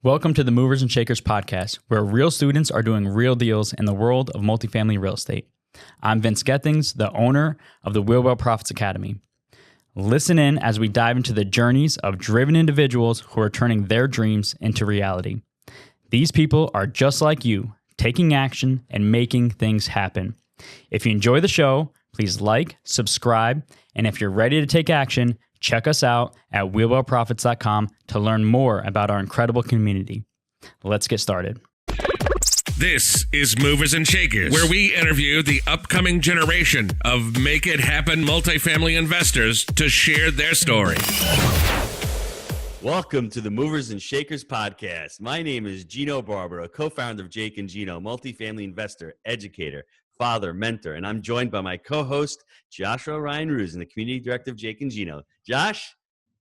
Welcome to the Movers and Shakers podcast, where real students are doing real deals in the world of multifamily real estate. I'm Vince Gethings, the owner of the Wheelwell Profits Academy. Listen in as we dive into the journeys of driven individuals who are turning their dreams into reality. These people are just like you, taking action and making things happen. If you enjoy the show, please like, subscribe, and if you're ready to take action, check us out at wheelwellprofits.com to learn more about our incredible community. Let's get started. This is Movers and Shakers, where we interview the upcoming generation of make it happen multifamily investors to share their story. Welcome to the Movers and Shakers podcast. My name is Gino Barber, a co-founder of Jake and Gino, multifamily investor, educator, father, mentor, and I'm joined by my co-host, Joshua Ryan Ruse, and the community director of Jake and Gino. Josh,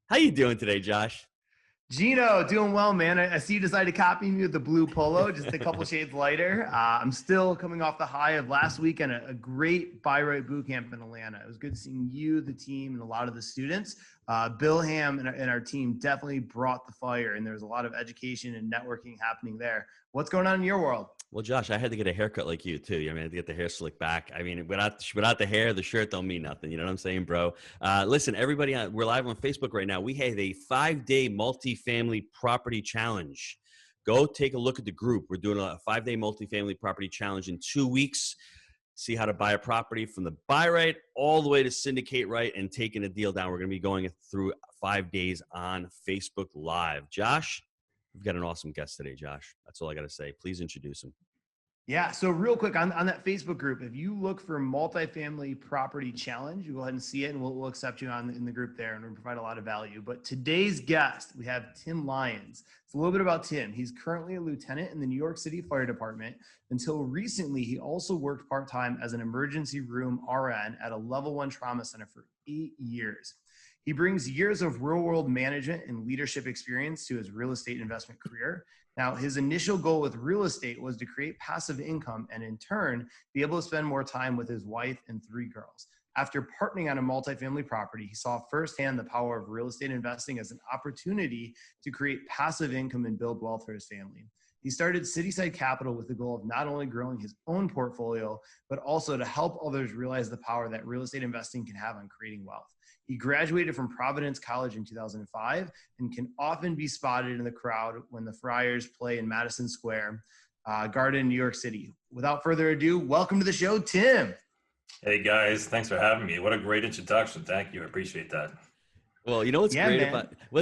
how you doing today, Josh? Gino, doing well, man. I see you decided to copy me with the blue polo, just a couple shades lighter. I'm still coming off the high of last week and a great buy right boot camp in Atlanta. It was good seeing you, the team, and a lot of the students. Bill Ham and our team definitely brought the fire, and there was a lot of education and networking happening there. What's going on in your world? Well, Josh, I had to get a haircut like you too. I had to get the hair slicked back. I mean, without the hair, the shirt don't mean nothing. You know what I'm saying, bro? Listen, everybody, we're live on Facebook right now. We have a 5-day multifamily property challenge. Go take a look at the group. We're doing a 5-day multifamily property challenge in 2 weeks. See how to buy a property from the buy right all the way to syndicate right and taking a deal down. We're going to be going through 5 days on Facebook Live. Josh, we've got an awesome guest today, Josh. That's all I got to say. Please introduce him. Yeah, so real quick on that Facebook group, if you look for multifamily property challenge, you go ahead and see it, and we'll accept you in the group there, and we'll provide a lot of value. But today's guest, we have Tim Lyons. It's a little bit about Tim. He's currently a lieutenant in the New York City Fire Department. Until recently, he also worked part-time as an emergency room RN at a level 1 trauma center for 8 years. He brings years of real-world management and leadership experience to his real estate investment career. Now, his initial goal with real estate was to create passive income and, in turn, be able to spend more time with his wife and 3 girls. After partnering on a multifamily property, he saw firsthand the power of real estate investing as an opportunity to create passive income and build wealth for his family. He started Cityside Capital with the goal of not only growing his own portfolio, but also to help others realize the power that real estate investing can have on creating wealth. He graduated from Providence College in 2005 and can often be spotted in the crowd when the Friars play in Madison Square Garden, New York City. Without further ado, welcome to the show, Tim. Hey guys, thanks for having me. What a great introduction. Thank you. I appreciate that. Well, you know what's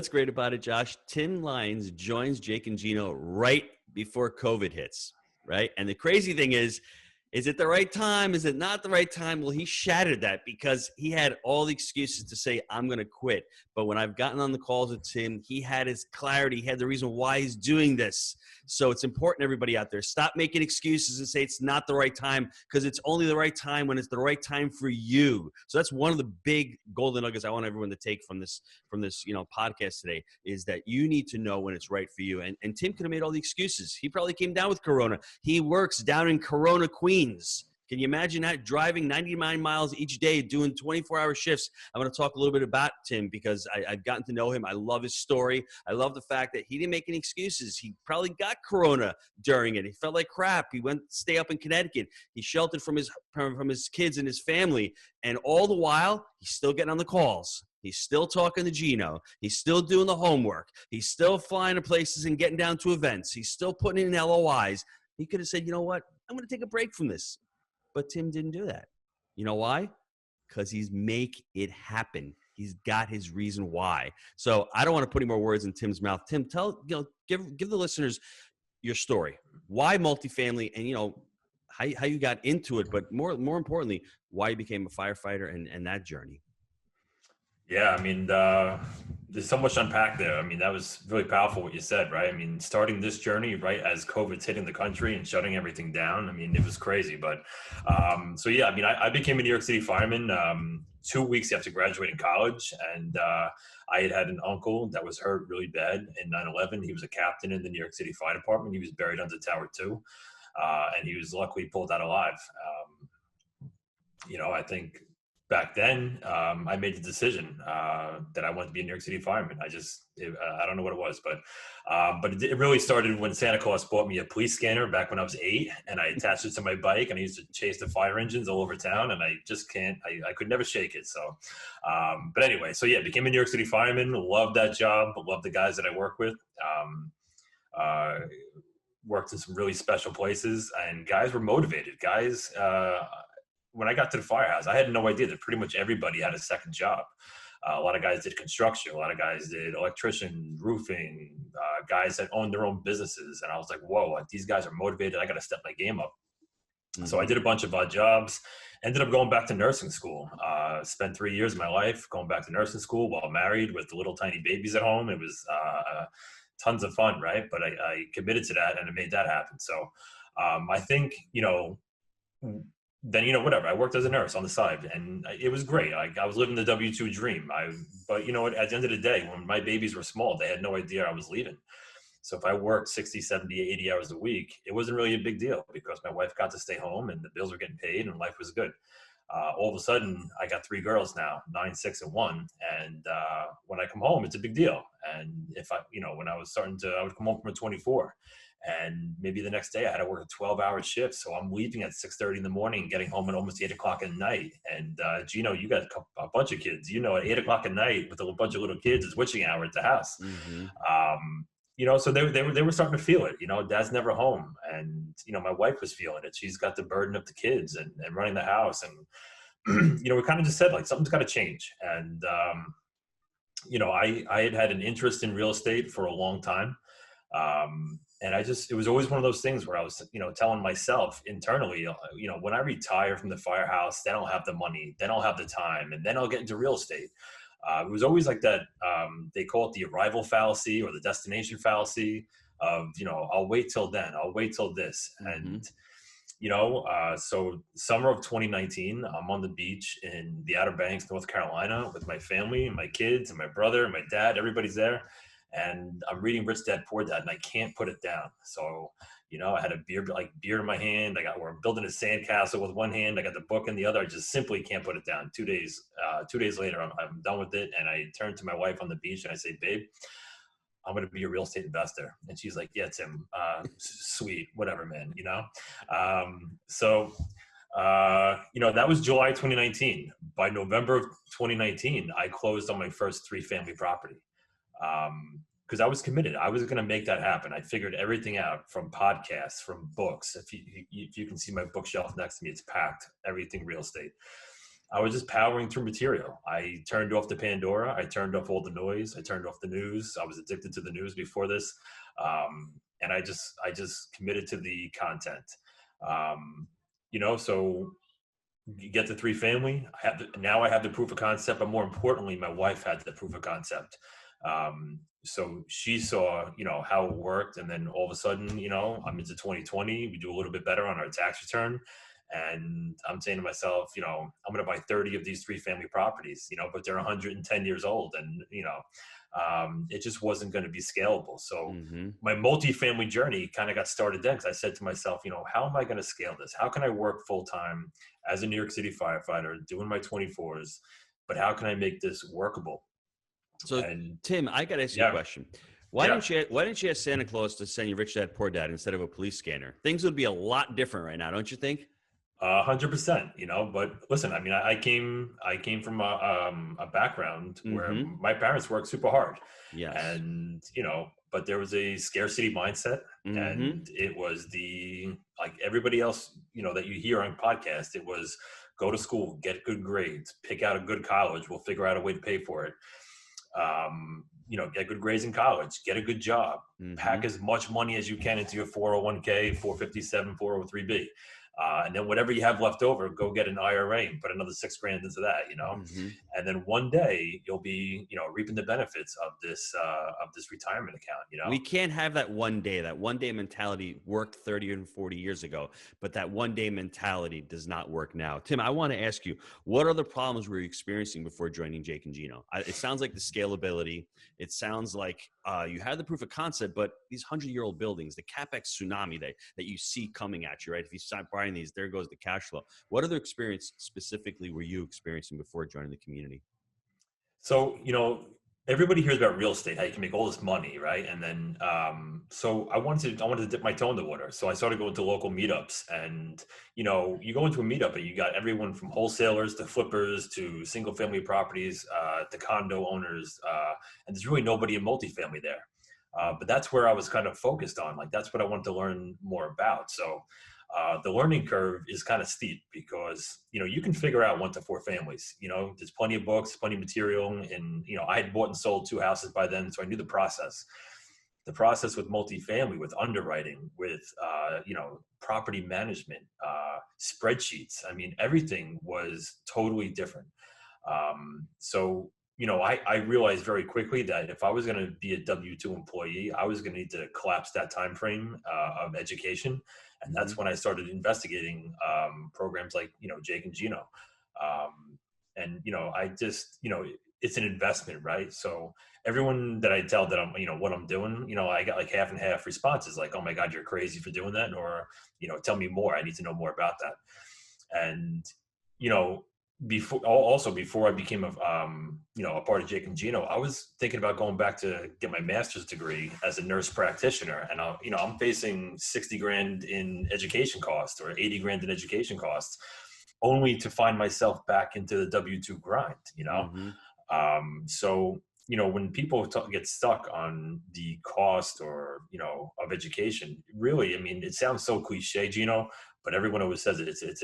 great about it, Josh? Tim Lyons joins Jake and Gino right before COVID hits, right? And the crazy thing is it the right time? Is it not the right time? Well, he shattered that because he had all the excuses to say, I'm going to quit. But when I've gotten on the calls with Tim, he had his clarity. He had the reason why he's doing this. So it's important, everybody out there, stop making excuses and say it's not the right time, because it's only the right time when it's the right time for you. So that's one of the big golden nuggets I want everyone to take from this podcast today, is that you need to know when it's right for you. And Tim could have made all the excuses. He probably came down with Corona. He works down in Corona, Queens. Can you imagine that? Driving 99 miles each day, doing 24-hour shifts. I'm going to talk a little bit about Tim because I've gotten to know him. I love his story. I love the fact that he didn't make any excuses. He probably got Corona during it. He felt like crap. He went to stay up in Connecticut. He sheltered from his kids and his family. And all the while, he's still getting on the calls. He's still talking to Gino. He's still doing the homework. He's still flying to places and getting down to events. He's still putting in LOIs. He could have said, you know what? I'm going to take a break from this. But Tim didn't do that. You know why? Because he's make it happen. He's got his reason why. So I don't want to put any more words in Tim's mouth. Tim, give the listeners your story. Why multifamily, and how you got into it, but more importantly, why you became a firefighter and that journey. Yeah, I mean, there's so much to unpack there. I mean, that was really powerful what you said, right? I mean, starting this journey, right, as COVID's hitting the country and shutting everything down, I mean, it was crazy. But so, yeah, I mean, I became a New York City fireman 2 weeks after graduating college. And I had an uncle that was hurt really bad in 9/11. He was a captain in the New York City Fire Department. He was buried under Tower 2, and he was luckily pulled out alive. I think back then, I made the decision that I wanted to be a New York City fireman. I don't know what it was, but it really started when Santa Claus bought me a police scanner back when I was 8, and I attached it to my bike, and I used to chase the fire engines all over town, and I just I could never shake it. So, but anyway, so yeah, became a New York City fireman. Loved that job. Loved the guys that I work with. Worked in some really special places, and guys were motivated. Guys, when I got to the Firehouse, I had no idea that pretty much everybody had a second job. A lot of guys did construction. A lot of guys did electrician, roofing, guys that owned their own businesses. And I was like, whoa, these guys are motivated. I got to step my game up. Mm-hmm. So I did a bunch of odd jobs, ended up going back to nursing school. Spent 3 years of my life going back to nursing school while married with the little tiny babies at home. It was tons of fun, right? But I committed to that, and it made that happen. So I think, then, whatever, I worked as a nurse on the side, and it was great. I was living the W-2 dream. But at the end of the day, when my babies were small, they had no idea I was leaving. So if I worked 60, 70, 80 hours a week, it wasn't really a big deal because my wife got to stay home and the bills were getting paid and life was good. All of a sudden, I got 3 girls now, 9, 6, and 1. And when I come home, it's a big deal. And if when I was I would come home from a 24. And maybe the next day I had to work a 12-hour shift. So I'm leaving at 6:30 in the morning and getting home at almost 8 o'clock at night. And Gino, you got a bunch of kids. At 8 o'clock at night with a bunch of little kids, it's witching hour at the house. Mm-hmm. So they were starting to feel it. Dad's never home. And, my wife was feeling it. She's got the burden of the kids and running the house. And, we kind of just said, like, something's got to change. And, I had an interest in real estate for a long time. And it was always one of those things where I was, telling myself internally, when I retire from the Firehouse, then I'll have the money, then I'll have the time, and then I'll get into real estate. It was always like that. They call it the arrival fallacy or the destination fallacy of, I'll wait till then, I'll wait till this. Mm-hmm. And, so summer of 2019, I'm on the beach in the Outer Banks, North Carolina with my family and my kids and my brother and my dad, everybody's there. And I'm reading Rich Dad Poor Dad, and I can't put it down. So, I had a beer in my hand. We're building a sandcastle with one hand. I got the book in the other. I just simply can't put it down. 2 days later, I'm done with it. And I turned to my wife on the beach and I say, babe, I'm going to be a real estate investor. And she's like, yeah, Tim, sweet, whatever, man, So, that was July 2019. By November of 2019, I closed on my first 3-family property. Because I was committed. I was going to make that happen. I figured everything out from podcasts, from books. If you can see my bookshelf next to me, it's packed, everything real estate. I was just powering through material. I turned off the Pandora. I turned off all the noise. I turned off the news. I was addicted to the news before this. And I just committed to the content. So you get the 3-family. Now I have the proof of concept, but more importantly, my wife had the proof of concept. So she saw, how it worked. And then all of a sudden, I'm into 2020, we do a little bit better on our tax return. And I'm saying to myself, I'm going to buy 30 of these 3-family properties, but they're 110 years old. And, it just wasn't going to be scalable. So my multifamily journey kind of got started then. Cause I said to myself, how am I going to scale this? How can I work full time as a New York City firefighter doing my 24s, but how can I make this workable? So, Tim, I got to ask you a question. Why didn't you ask Santa Claus to send you Rich Dad Poor Dad instead of a police scanner? Things would be a lot different right now, don't you think? 100%, but listen, I mean, I came from a background where my parents worked super hard. Yes. And, but there was a scarcity mindset and it was like everybody else, that you hear on podcasts, it was go to school, get good grades, pick out a good college. We'll figure out a way to pay for it. Get good grades in college, get a good job, pack as much money as you can into your 401k, 457, 403b. And then whatever you have left over, go get an IRA and put another $6,000 into that, and then one day you'll be, reaping the benefits of this retirement account, We can't have that one day mentality worked 30 and 40 years ago, but that one day mentality does not work now. Tim, I want to ask you, what are the problems were you experiencing before joining Jake and Gino? It sounds like the scalability. It sounds like you have the proof of concept, but these 100-year-old buildings, the CapEx tsunami that you see coming at you, right? If you start buying these, there goes the cash flow. What other experience specifically were you experiencing before joining the community? So, everybody hears about real estate, how you can make all this money, right? And then, so I wanted to dip my toe in the water. So I started going to local meetups, and, you go into a meetup and you got everyone from wholesalers to flippers to single family properties, to condo owners. And there's really nobody in multifamily there. But that's where I was kind of focused on. Like, that's what I wanted to learn more about. So, the learning curve is kind of steep because, you can figure out 1 to 4 families, there's plenty of books, plenty of material. And, I had bought and sold 2 houses by then. So I knew the process with multifamily, with underwriting, with, property management, spreadsheets. I mean, everything was totally different. So, I realized very quickly that if I was going to be a W-2 employee, I was going to need to collapse that time frame of education. And that's when I started investigating programs like, Jake and Gino. And, I just, it's an investment, right? So everyone that I tell that I'm, what I'm doing, I got like half and half responses, like, oh my God, you're crazy for doing that. Or, tell me more. I need to know more about that. And, before I became a part of Jake and Gino, I was thinking about going back to get my master's degree as a nurse practitioner. And I'm facing 60 grand in education costs or 80 grand in education costs, only to find myself back into the W-2 grind, So, when people get stuck on the cost or, of education, really, I mean, it sounds so cliche, Gino, but everyone always says it's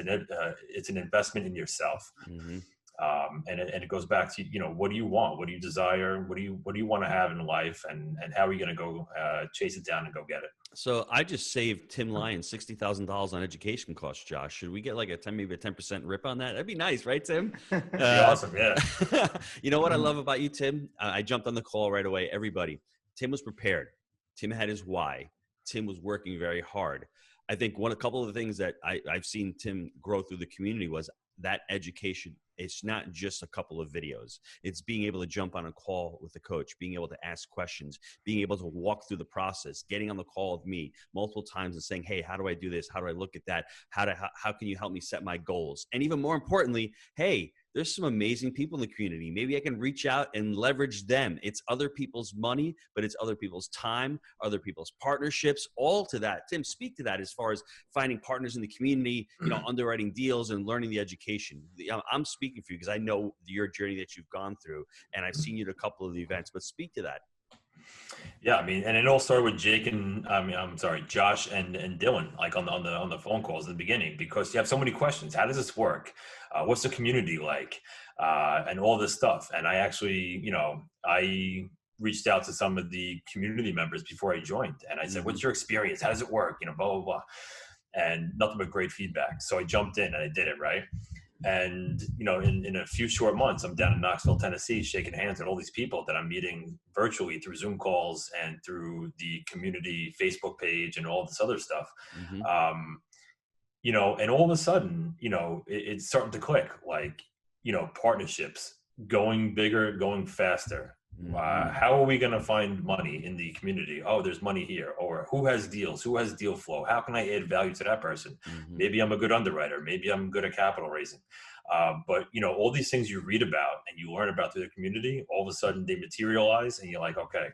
an investment in yourself. And it goes back to, what do you want? What do you desire? What do you want to have in life? And how are you going to go chase it down and go get it? So I just saved Tim Lyons $60,000 on education costs, Josh. Should we get like maybe a 10% rip on that? That'd be nice, right, Tim? That'd be awesome, yeah. You know what I love about you, Tim? I jumped on the call right away. Everybody, Tim was prepared. Tim had his why. Tim was working very hard. I think a couple of the things that I've seen Tim grow through the community was that education. It's not just a couple of videos. It's being able to jump on a call with the coach, being able to ask questions, being able to walk through the process, getting on the call with me multiple times and saying, hey, how do I do this? How do I look at that? How can you help me set my goals? And even more importantly, hey, there's some amazing people in the community. Maybe I can reach out and leverage them. It's other people's money, but it's other people's time, other people's partnerships, all to that. Tim, speak to that as far as finding partners in the community, underwriting deals and learning the education. I'm speaking for you because I know your journey that you've gone through, and I've seen you at a couple of the events, but speak to that. Yeah, I mean, and it all started with Jake and Josh and Dylan, like on the phone calls in the beginning, because you have so many questions. How does this work? What's the community like? And all this stuff. And I actually, I reached out to some of the community members before I joined, and I said, "What's your experience? How does it work? Blah blah blah," and nothing but great feedback. So I jumped in and I did it right. And, in a few short months, I'm down in Knoxville, Tennessee, shaking hands with all these people that I'm meeting virtually through Zoom calls and through the community Facebook page and all this other stuff. And all of a sudden, it's starting to click, like, partnerships, going bigger, going faster. How are we going to find money in the community? Oh, there's money here. Or who has deals? Who has deal flow? How can I add value to that person? Maybe I'm a good underwriter. Maybe I'm good at capital raising. But, all these things you read about and you learn about through the community, all of a sudden they materialize and you're like, okay,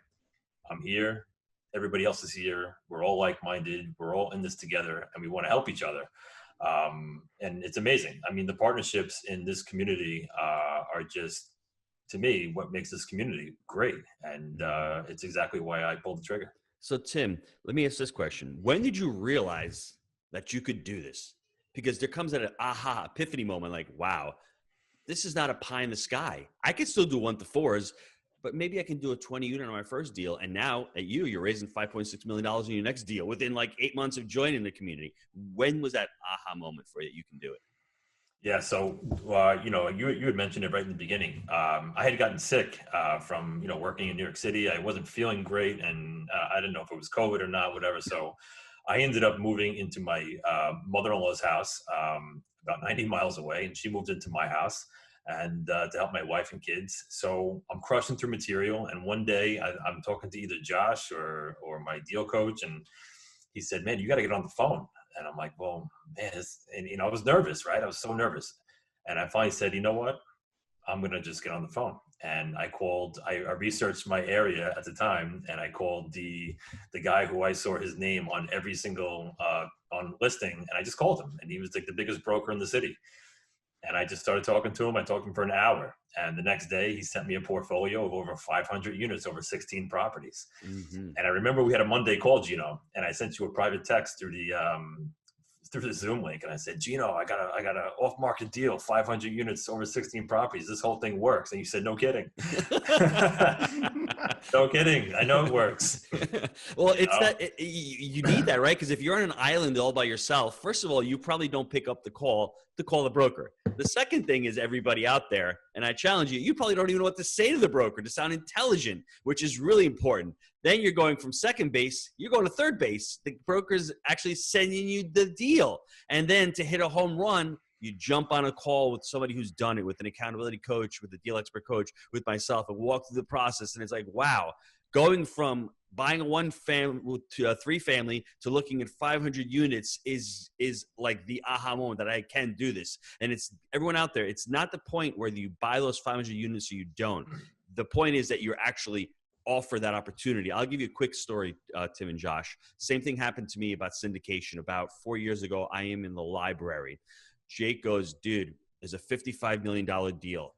I'm here. Everybody else is here. We're all like-minded. We're all in this together and we want to help each other. And it's amazing. I mean, the partnerships in this community are just, to me, what makes this community great. And it's exactly why I pulled the trigger. So Tim, let me ask this question. When did you realize that you could do this? Because there comes an aha epiphany moment, like, wow, this is not a pie in the sky. I could still do 1 to 4s, but maybe I can do a 20 unit on my first deal. And now at you're raising $5.6 million in your next deal within like 8 months of joining the community. When was that aha moment for you that you can do it? Yeah. So, you had mentioned it right in the beginning. I had gotten sick from, working in New York City. I wasn't feeling great and I didn't know if it was COVID or not, whatever. So I ended up moving into my mother-in-law's house about 90 miles away, and she moved into my house. and to help my wife and kids. So I'm crushing through material. And one day I'm talking to either Josh or my deal coach, and he said, man, you got to get on the phone. And I'm like, well, man, and I was nervous, right? I was so nervous. And I finally said, you know what? I'm going to just get on the phone. And I researched my area at the time, and I called the guy who I saw his name on every single on listing, and I just called him, and he was like the biggest broker in the city. And I just started talking to him. I talked to him for an hour, and the next day he sent me a portfolio of over 500 units, over 16 properties. And I remember we had a Monday call, Gino, and I sent you a private text through the Zoom link, and I said, Gino, I got a off-market deal, 500 units, over 16 properties. This whole thing works. And you said, no kidding. No kidding. I know it works. Well, you need that, right? Because if you're on an island all by yourself, first of all, you probably don't pick up the call to call the broker. The second thing is everybody out there, and I challenge you probably don't even know what to say to the broker to sound intelligent, which is really important. Then you're going from second base, you're going to third base. The broker's actually sending you the deal. And then to hit a home run, you jump on a call with somebody who's done it, with an accountability coach, with a deal expert coach, with myself, and walk through the process. And it's like, wow, going from buying a 1-family to a 3-family to looking at 500 units is like the aha moment that I can do this. And it's everyone out there. It's not the point where you buy those 500 units or you don't. The point is that you're actually offer that opportunity. I'll give you a quick story, Tim and Josh. Same thing happened to me about syndication. About 4 years ago, I am in the library. Jake goes, dude, there's a $55 million deal.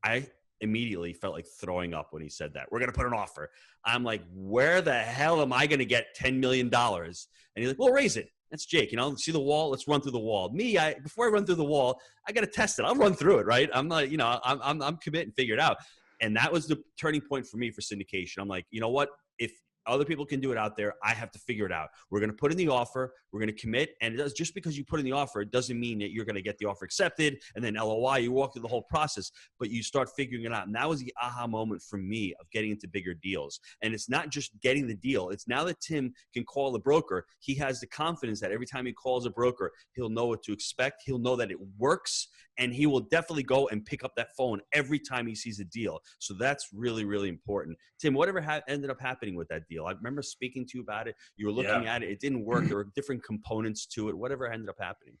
I immediately felt like throwing up when he said that. We're going to put an offer. I'm like, where the hell am I going to get $10 million? And he's like, well, raise it. That's Jake. See the wall? Let's run through the wall. Before I run through the wall, I got to test it. I'll run through it, right? I'm not, I'm committed and figure it out. And that was the turning point for me for syndication. I'm like, you know what? If other people can do it out there, I have to figure it out. We're going to put in the offer. We're going to commit. And just because you put in the offer, it doesn't mean that you're going to get the offer accepted and then LOI. You walk through the whole process, but you start figuring it out. And that was the aha moment for me of getting into bigger deals. And it's not just getting the deal. It's now that Tim can call a broker, he has the confidence that every time he calls a broker, he'll know what to expect. He'll know that it works. And he will definitely go and pick up that phone every time he sees a deal. So that's really, really important. Tim, whatever ended up happening with that deal? I remember speaking to you about it. You were looking at it. It didn't work. There were different components to it. Whatever ended up happening?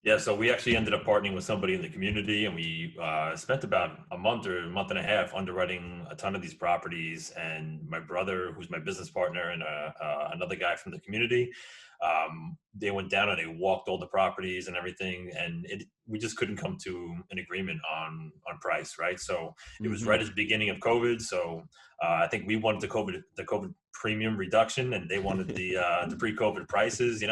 Yeah, so we actually ended up partnering with somebody in the community, and we spent about a month or a month and a half underwriting a ton of these properties. And my brother, who's my business partner, and another guy from the community, they went down and they walked all the properties and everything, and we just couldn't come to an agreement on price, right? So it was right at the beginning of COVID. So I think we wanted the COVID premium reduction, and they wanted the pre-COVID prices, and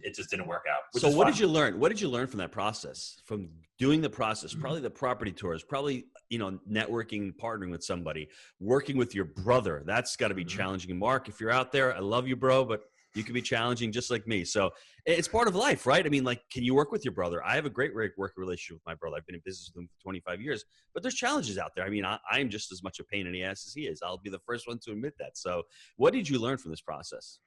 it just didn't work out. So what did you learn? What did you learn from that process? From doing the process, probably the property tours, probably, networking, partnering with somebody, working with your brother. That's got to be challenging. And Mark, if you're out there, I love you, bro, but you can be challenging just like me. So it's part of life, right? I mean, like, can you work with your brother? I have a great working relationship with my brother. I've been in business with him for 25 years, but there's challenges out there. I mean, I'm just as much a pain in the ass as he is. I'll be the first one to admit that. So what did you learn from this process?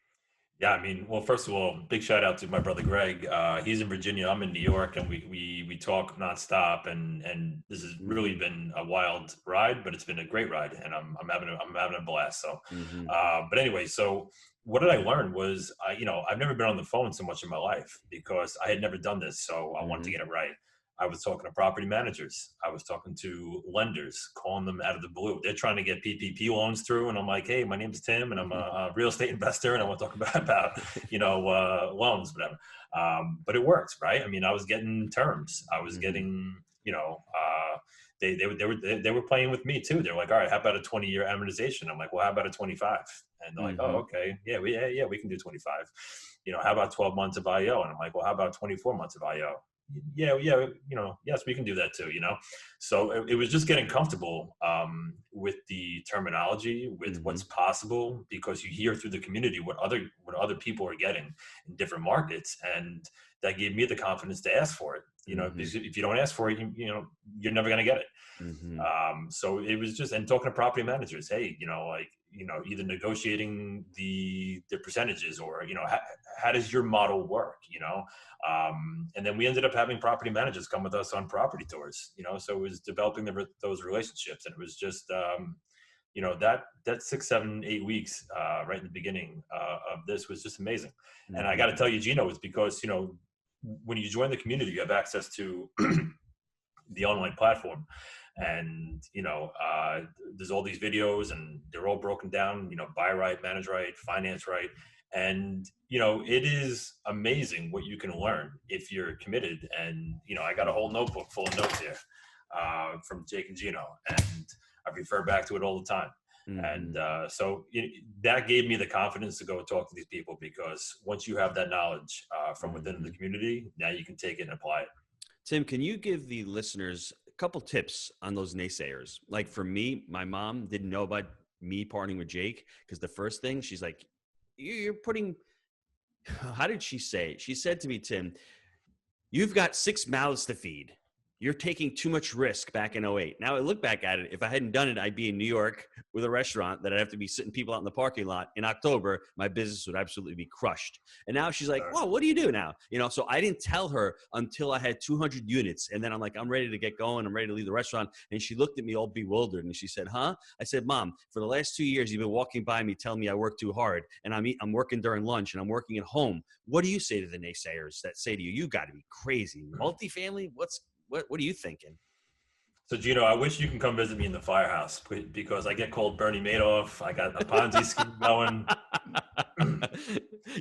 Yeah, I mean, well, first of all, big shout out to my brother Greg. He's in Virginia, I'm in New York, and we talk nonstop. And this has really been a wild ride, but it's been a great ride, and I'm having a blast. So, but anyway, so what did I learn was, I've never been on the phone so much in my life because I had never done this. So I wanted to get it right. I was talking to property managers. I was talking to lenders, calling them out of the blue. They're trying to get PPP loans through. And I'm like, hey, my name's Tim, and I'm a real estate investor, and I want to talk about loans, whatever. But it worked, right? I mean, I was getting terms. I was getting, they were playing with me too. They're like, all right, how about a 20-year amortization? I'm like, well, how about a 25? And they're like, oh, okay. Yeah, we can do 25. How about 12 months of IO? And I'm like, well, how about 24 months of IO? Yeah, yes, we can do that too, So it was just getting comfortable with the terminology, with what's possible, because you hear through the community what other people are getting in different markets, and that gave me the confidence to ask for it. Because if you don't ask for it, you're never going to get it. So it was just, and talking to property managers, hey, either negotiating the percentages or, how does your model work, and then we ended up having property managers come with us on property tours, so it was developing those relationships. And it was just, that 6, 7, 8 weeks right in the beginning of this was just amazing. Mm-hmm. And I got to tell you, Gino, it's because, when you join the community, you have access to the online platform. And, there's all these videos and they're all broken down, buy right, manage right, finance right. And, it is amazing what you can learn if you're committed. And, I got a whole notebook full of notes here from Jake and Gino, and I refer back to it all the time. Mm-hmm. And so that gave me the confidence to go talk to these people, because once you have that knowledge from within the community, now you can take it and apply it. Tim, can you give the listeners a couple tips on those naysayers? Like for me, my mom didn't know about me partnering with Jake, because the first thing she's like, you're putting, how did she say it? She said to me, Tim, you've got 6 mouths to feed. You're taking too much risk back in 2008. Now I look back at it. If I hadn't done it, I'd be in New York with a restaurant that I'd have to be sitting people out in the parking lot in October. My business would absolutely be crushed. And now she's like, "Whoa, what do you do now?" So I didn't tell her until I had 200 units. And then I'm like, I'm ready to get going. I'm ready to leave the restaurant. And she looked at me all bewildered. And she said, "Huh?" I said, "Mom, for the last 2 years, you've been walking by me telling me I work too hard. And I'm working during lunch and I'm working at home. What do you say to the naysayers that say to you, you got to be crazy? Multifamily? What are you thinking?" So, Gino, I wish you can come visit me in the Firehouse, because I get called Bernie Madoff. I got a Ponzi scheme going.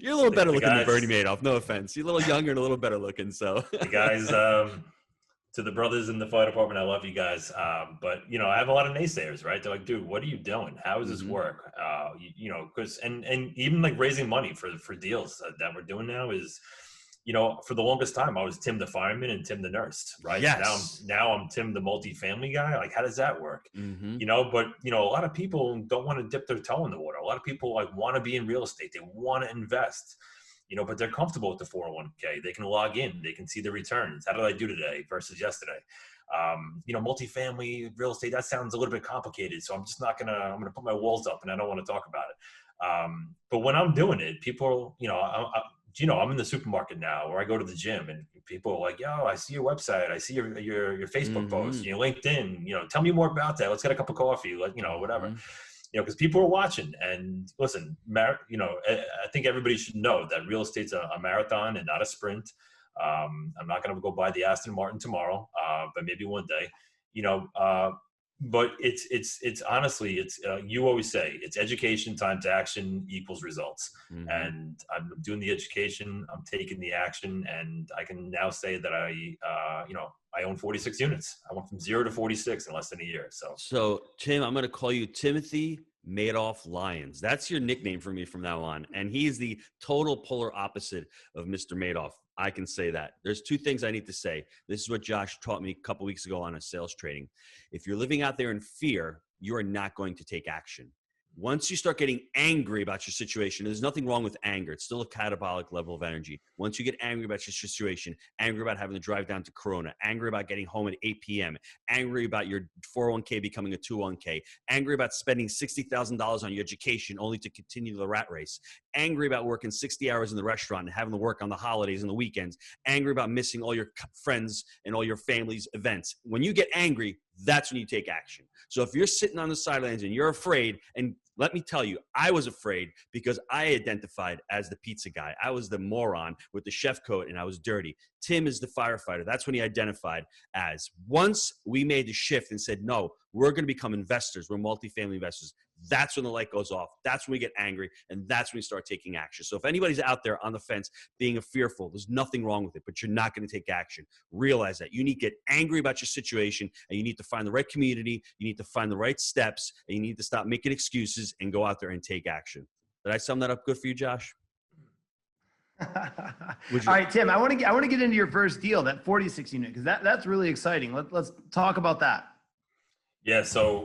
You're a little better looking than Bernie Madoff. No offense. You're a little younger and a little better looking. So, the guys, to the brothers in the fire department, I love you guys. But, I have a lot of naysayers, right? They're like, dude, what are you doing? How does this work? Because, and even like raising money for deals that we're doing now is, for the longest time, I was Tim the fireman and Tim the nurse, right? Yes. Now I'm Tim the multifamily guy. Like, how does that work? Mm-hmm. But a lot of people don't want to dip their toe in the water. A lot of people want to be in real estate. They want to invest, but they're comfortable with the 401k. They can log in. They can see the returns. How did I do today versus yesterday? Multifamily real estate, that sounds a little bit complicated. So I'm just I'm going to put my walls up and I don't want to talk about it. But when I'm doing it, people, I'm in the supermarket now, or I go to the gym, and people are like, "Yo, I see your website. I see your Facebook post, LinkedIn. Tell me more about that. Let's get a cup of coffee, whatever." Because people are watching. And listen, I think everybody should know that real estate's a marathon and not a sprint. I'm not going to go buy the Aston Martin tomorrow, but maybe one day. But it's honestly, you always say it's education times action equals results. Mm-hmm. And I'm doing the education, I'm taking the action, and I can now say that I own 46 units. I went from 0 to 46 in less than a year. So Tim, I'm going to call you Timothy Madoff Lyons. That's your nickname for me from now on. And he is the total polar opposite of Mr. Madoff. I can say that. There's 2 things I need to say. This is what Josh taught me a couple weeks ago on a sales training. If you're living out there in fear, you are not going to take action. Once you start getting angry about your situation, there's nothing wrong with anger. It's still a catabolic level of energy. Once you get angry about your situation, angry about having to drive down to Corona, angry about getting home at 8 p.m., angry about your 401k becoming a 201k, angry about spending $60,000 on your education only to continue the rat race, angry about working 60 hours in the restaurant and having to work on the holidays and the weekends, angry about missing all your friends and all your family's events. When you get angry, that's when you take action. So if you're sitting on the sidelines and you're afraid, and let me tell you, I was afraid because I identified as the pizza guy. I was the moron with the chef coat and I was dirty. Tim is the firefighter. That's when he identified as. Once we made the shift and said, no, we're going to become investors. We're multifamily investors. That's when the light goes off. That's when we get angry. And that's when we start taking action. So if anybody's out there on the fence being fearful, there's nothing wrong with it, but you're not going to take action. Realize that. You need to get angry about your situation, and you need to find the right community. You need to find the right steps, and you need to stop making excuses and go out there and take action. Did I sum that up good for you, Josh? All right, Tim, I want to get into your first deal, that 46 unit, because that's really exciting. Let's talk about that. Yeah. So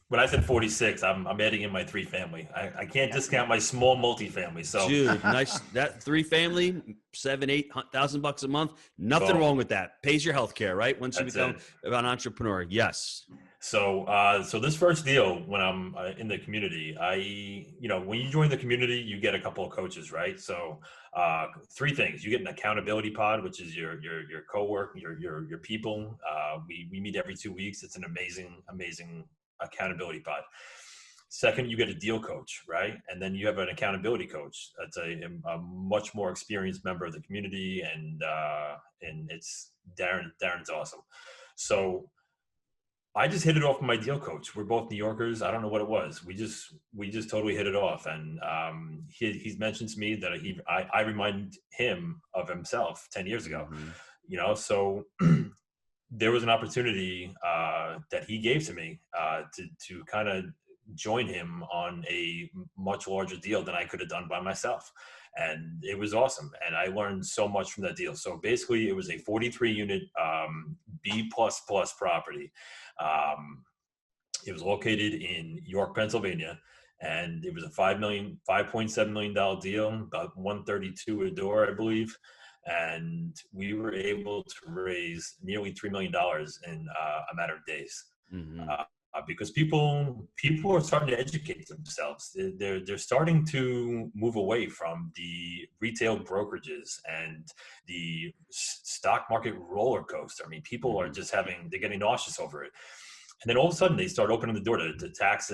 when I said 46, I'm adding in my 3-family. I can't discount my small multifamily. So, dude, nice. That 3-family, $7,000-8,000 a month. Nothing wrong with that. Pays your health care, right? Once you become an entrepreneur. Yes. So this first deal, when I'm in the community, when you join the community, you get a couple of coaches, right? So three things: you get an accountability pod, which is your coworker, your people. We meet every 2 weeks. It's an amazing accountability pod. Second, you get a deal coach, right? And then you have an accountability coach. That's a much more experienced member of the community, and it's Darren. Darren's awesome. So I just hit it off with my deal coach. We're both New Yorkers. I don't know what it was. We just totally hit it off. And he's mentioned to me that I remind him of himself 10 years ago. Mm-hmm. So there was an opportunity that he gave to me to kind of join him on a much larger deal than I could have done by myself. And it was awesome. And I learned so much from that deal. So basically it was a 43 unit B++ property. It was located in York, Pennsylvania, and it was a $5.7 million deal, about 132 a door, I believe. And we were able to raise nearly $3 million in a matter of days. Mm-hmm. Because people are starting to educate themselves. They're starting to move away from the retail brokerages and the stock market roller coaster. I mean, people are just they're getting nauseous over it. And then all of a sudden they start opening the door to tax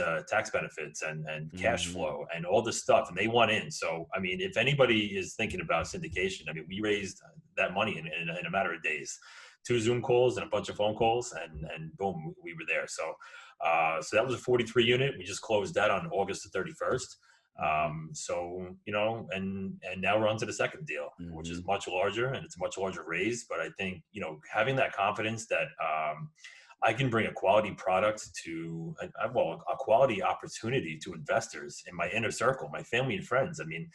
benefits and cash flow and all this stuff, and they want in. So, I mean, if anybody is thinking about syndication, I mean, we raised that money in a matter of days. 2 Zoom calls and a bunch of phone calls, and boom, we were there. So that was a 43 unit. We just closed that on August the 31st. And now we're on to the second deal, mm-hmm. which is much larger, and it's a much larger raise. But I think, having that confidence that I can bring a quality product to a quality opportunity to investors in my inner circle, my family and friends. I mean,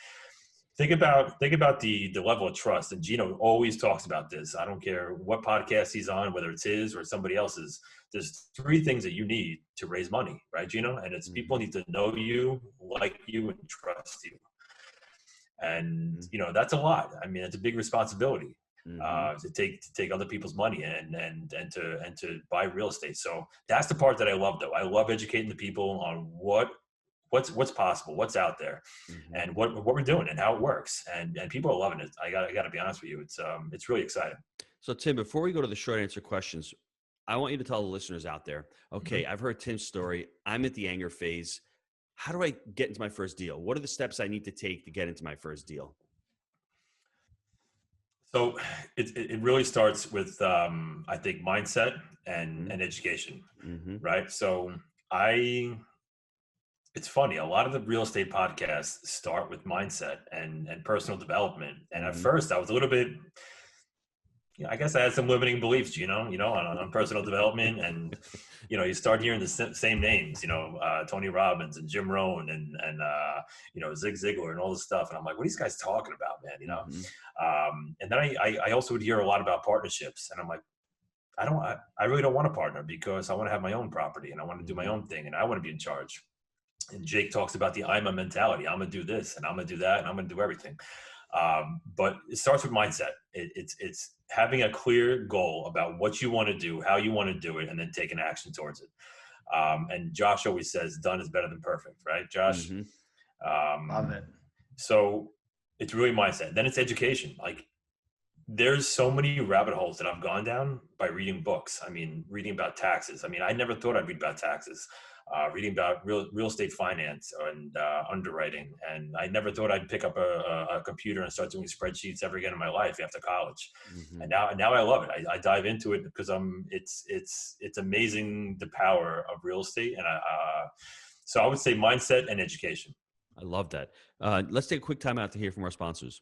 think about the level of trust. And Gino always talks about this. I don't care what podcast he's on, whether it's his or somebody else's. There's 3 things that you need to raise money, right, Gino? And it's people need to know you, like you, and trust you. And that's a lot. I mean, it's a big responsibility. Mm-hmm. To take other people's money and to buy real estate. So that's the part that I love, though. I love educating the people on what's possible, what's out there, mm-hmm. and what we're doing and how it works. And people are loving it. I gotta be honest with you. It's really exciting. So Tim, before we go to the short answer questions, I want you to tell the listeners out there, okay, mm-hmm. I've heard Tim's story. I'm at the anger phase. How do I get into my first deal? What are the steps I need to take to get into my first deal? So it really starts with, I think, mindset and education, mm-hmm. right? So it's funny. A lot of the real estate podcasts start with mindset and personal development. And at first I was a little bit, I guess I had some limiting beliefs, on personal development. And, you start hearing the same names, Tony Robbins and Jim Rohn and Zig Ziglar and all this stuff. And I'm like, what are these guys talking about, man? Mm-hmm. And then I also would hear a lot about partnerships, and I'm like, I really don't want to partner, because I want to have my own property and I want to do my own thing and I want to be in charge. And Jake talks about the I'm a mentality. I'm going to do this and I'm going to do that and I'm going to do everything. But it starts with mindset. It's having a clear goal about what you want to do, how you want to do it, and then taking action towards it. And Josh always says, done is better than perfect, right, Josh? Mm-hmm. Love it. So it's really mindset. Then it's education. Like, there's so many rabbit holes that I've gone down by reading books. I mean, reading about taxes. I mean, I never thought I'd read about taxes. Reading about real estate finance and underwriting. And I never thought I'd pick up a computer and start doing spreadsheets ever again in my life after college. Mm-hmm. And now I love it. I dive into it because it's amazing, the power of real estate. And so I would say mindset and education. I love that. Let's take a quick time out to hear from our sponsors.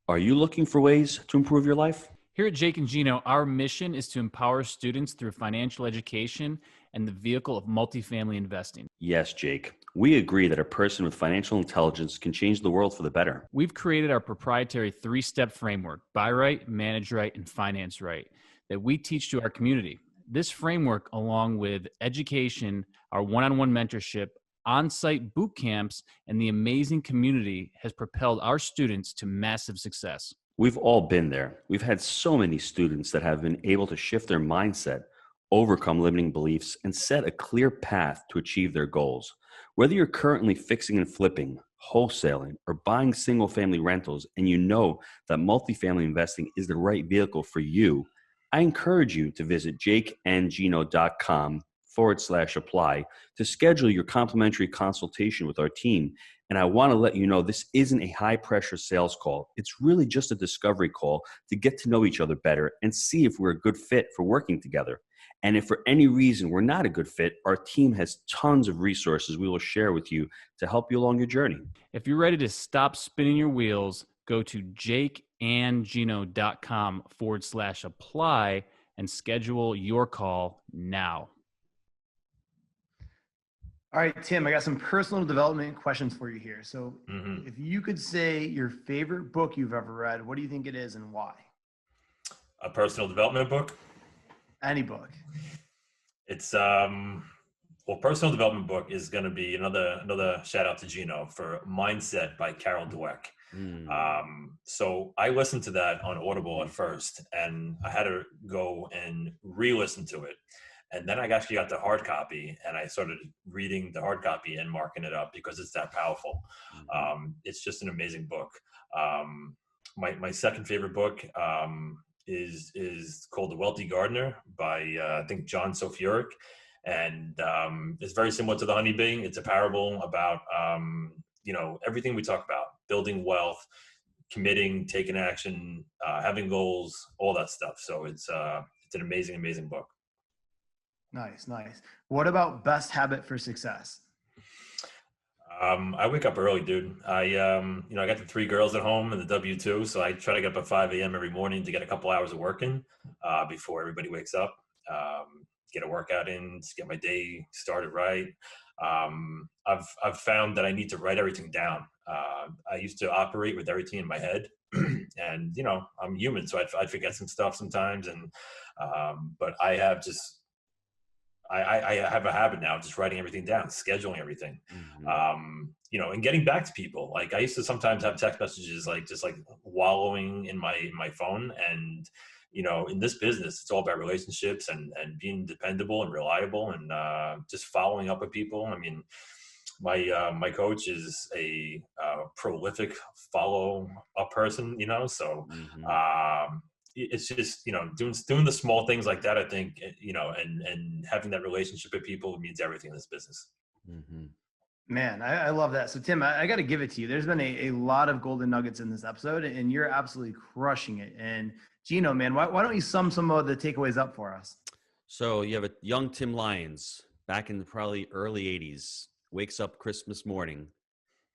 Are you looking for ways to improve your life? Here at Jake and Gino, our mission is to empower students through financial education and the vehicle of multifamily investing. Yes, Jake. We agree that a person with financial intelligence can change the world for the better. We've created our proprietary 3-step framework, buy right, manage right, and finance right, that we teach to our community. This framework, along with education, our one-on-one mentorship, on-site boot camps, and the amazing community, has propelled our students to massive success. We've all been there. We've had so many students that have been able to shift their mindset overcome limiting beliefs, and set a clear path to achieve their goals. Whether you're currently fixing and flipping, wholesaling, or buying single-family rentals, and you know that multifamily investing is the right vehicle for you, I encourage you to visit jakeandgino.com/apply to schedule your complimentary consultation with our team. And I want to let you know this isn't a high-pressure sales call. It's really just a discovery call to get to know each other better and see if we're a good fit for working together. And if for any reason we're not a good fit, our team has tons of resources we will share with you to help you along your journey. If you're ready to stop spinning your wheels, go to jakeandgino.com/apply and schedule your call now. All right, Tim, I got some personal development questions for you here. So if you could say your favorite book you've ever read, what do you think it is and why? A personal development book? Any book. It's personal development book is going to be another shout out to Gino for Mindset by Carol Dweck. So I listened to that on Audible at first, and I had to go and re-listen to it. And then I actually got the hard copy, and I started reading the hard copy and marking it up because it's that powerful. It's just an amazing book. My second favorite book is called The Wealthy Gardener by I think John Sofiurik, and it's very similar to The Honeybee. It's a parable about everything we talk about: building wealth, committing, taking action, having goals, all that stuff. So it's an amazing book. Nice. What about best habit for success? I wake up early, dude. I got the 3 girls at home and the W-2, so I try to get up at 5 a.m. every morning to get a couple hours of work in before everybody wakes up. Get a workout in, just get my day started right. I've found that I need to write everything down. I used to operate with everything in my head, and I'm human, so I'd forget some stuff sometimes. And but I have a habit now, just writing everything down, scheduling everything, and getting back to people. Like I used to sometimes have text messages, just wallowing in my phone. And, in this business, it's all about relationships and being dependable and reliable and just following up with people. I mean, my coach is a prolific follow up person, so, it's just, doing the small things like that, I think, and having that relationship with people means everything in this business. Man, I love that. So Tim, I got to give it to you. There's been a lot of golden nuggets in this episode, and you're absolutely crushing it. And Gino, man, why don't you sum some of the takeaways up for us? So you have a young Tim Lyons back in the probably early 80s, wakes up Christmas morning,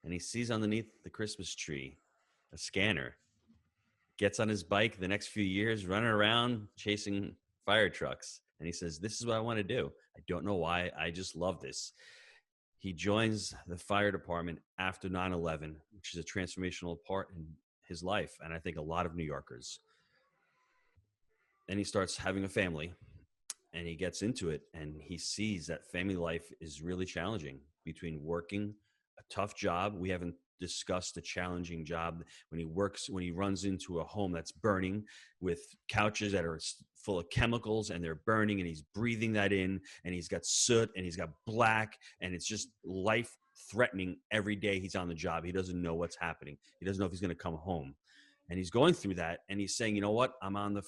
and he sees underneath the Christmas tree a scanner. Gets on his bike the next few years, running around chasing fire trucks. And he says, this is what I want to do. I don't know why. I just love this. He joins the fire department after 9/11, which is a transformational part in his life. And I think a lot of New Yorkers. Then he starts having a family, and he gets into it, and he sees that family life is really challenging between working a tough job. We haven't discussed the challenging job when he runs into a home that's burning with couches that are full of chemicals and they're burning, and he's breathing that in, and he's got soot and he's got black, and it's just life threatening every day he's on the job. He doesn't know what's happening. He doesn't know if he's going to come home, and he's going through that, and he's saying, you know what, I'm on the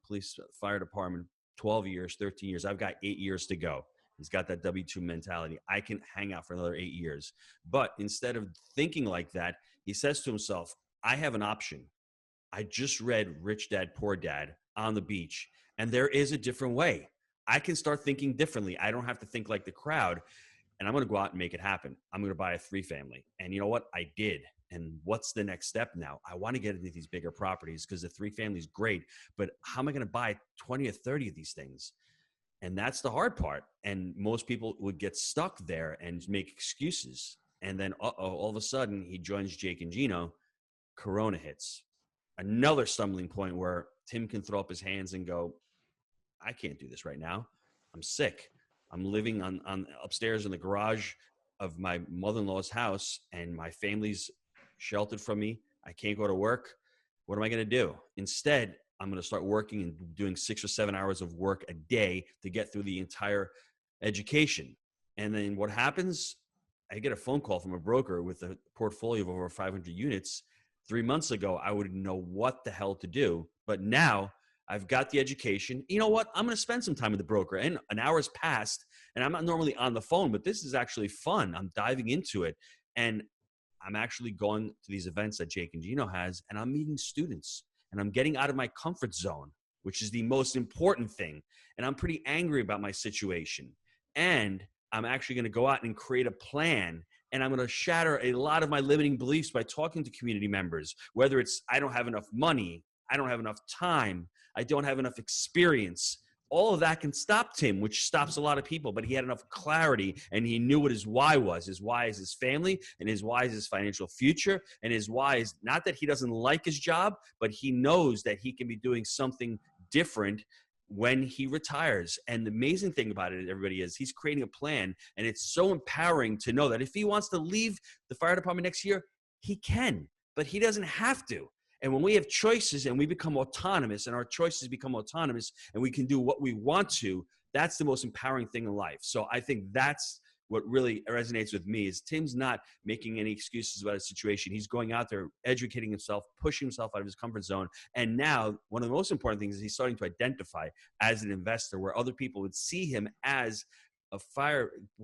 police fire department 12 years, 13 years. I've got 8 years to go. He's got that W-2 mentality. I can hang out for another 8 years. But instead of thinking like that, he says to himself, I have an option. I just read Rich Dad, Poor Dad on the beach, and there is a different way. I can start thinking differently. I don't have to think like the crowd, and I'm going to go out and make it happen. I'm going to buy a 3-family. And you know what? I did. And what's the next step now? I want to get into these bigger properties because the 3-family is great, but how am I going to buy 20 or 30 of these things? And that's the hard part. And most people would get stuck there and make excuses. And then, all of a sudden, he joins Jake and Gino. Corona hits. Another stumbling point where Tim can throw up his hands and go, I can't do this right now. I'm sick. I'm living on upstairs in the garage of my mother-in-law's house, and my family's sheltered from me. I can't go to work. What am I going to do? Instead, I'm going to start working and doing 6 or 7 hours of work a day to get through the entire education. And then what happens? I get a phone call from a broker with a portfolio of over 500 units. 3 months ago, I wouldn't know what the hell to do. But now I've got the education. You know what? I'm going to spend some time with the broker. And an hour's passed, and I'm not normally on the phone, but this is actually fun. I'm diving into it. And I'm actually going to these events that Jake and Gino has, and I'm meeting students. And I'm getting out of my comfort zone, which is the most important thing. And I'm pretty angry about my situation. And I'm actually going to go out and create a plan. And I'm going to shatter a lot of my limiting beliefs by talking to community members, whether it's I don't have enough money, I don't have enough time, I don't have enough experience. All of that can stop Tim, which stops a lot of people, but he had enough clarity and he knew what his why was. His why is his family, and his why is his financial future, and his why is not that he doesn't like his job, but he knows that he can be doing something different when he retires. And the amazing thing about it, everybody, is he's creating a plan, and it's so empowering to know that if he wants to leave the fire department next year, he can, but he doesn't have to. And when we have choices and we become autonomous, and our choices become autonomous, and we can do what we want to, that's the most empowering thing in life. So I think that's what really resonates with me, is Tim's not making any excuses about his situation. He's going out there, educating himself, pushing himself out of his comfort zone. And now one of the most important things is he's starting to identify as an investor, where other people would see him as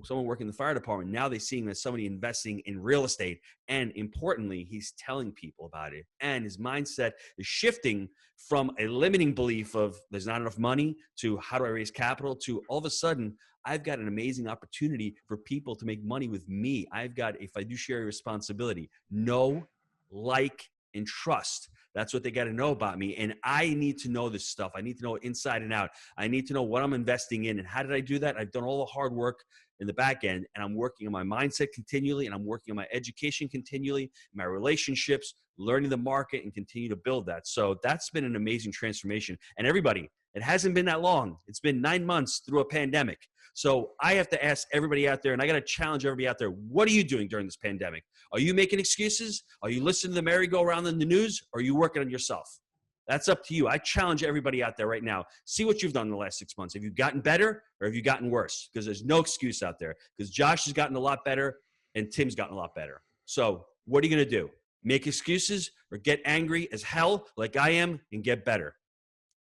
someone working in the fire department. Now they see him as somebody investing in real estate. And importantly, he's telling people about it. And his mindset is shifting from a limiting belief of there's not enough money to how do I raise capital to all of a sudden, I've got an amazing opportunity for people to make money with me. I've got a fiduciary responsibility. Know, like, and trust. That's what they got to know about me. And I need to know this stuff. I need to know it inside and out. I need to know what I'm investing in. And how did I do that? I've done all the hard work in the back end, and I'm working on my mindset continually, and I'm working on my education continually, my relationships, learning the market, and continue to build that. So that's been an amazing transformation. And everybody, it hasn't been that long. It's been 9 months through a pandemic. So I have to ask everybody out there, and I got to challenge everybody out there, what are you doing during this pandemic? Are you making excuses? Are you listening to the merry-go-round in the news? Or are you working on yourself? That's up to you. I challenge everybody out there right now. See what you've done in the last 6 months. Have you gotten better, or have you gotten worse? Because there's no excuse out there. Because Josh has gotten a lot better and Tim's gotten a lot better. So what are you going to do? Make excuses or get angry as hell like I am and get better?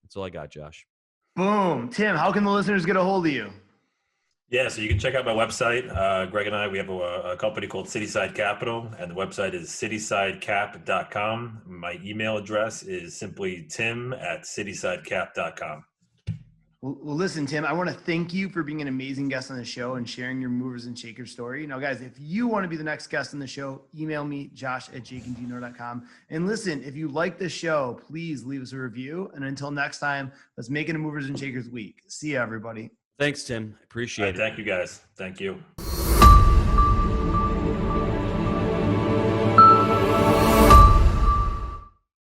That's all I got, Josh. Boom. Tim, how can the listeners get a hold of you? Yeah, so you can check out my website. Greg and I, we have a company called Cityside Capital, and the website is citysidecap.com. My email address is simply tim@citysidecap.com. Well, listen, Tim, I want to thank you for being an amazing guest on the show and sharing your movers and shakers story. Now, guys, if you want to be the next guest on the show, email me, josh@jakeandgino.com. And listen, if you like the show, please leave us a review. And until next time, let's make it a movers and shakers week. See you, everybody. Thanks, Tim. Appreciate it. Thank you, guys. Thank you.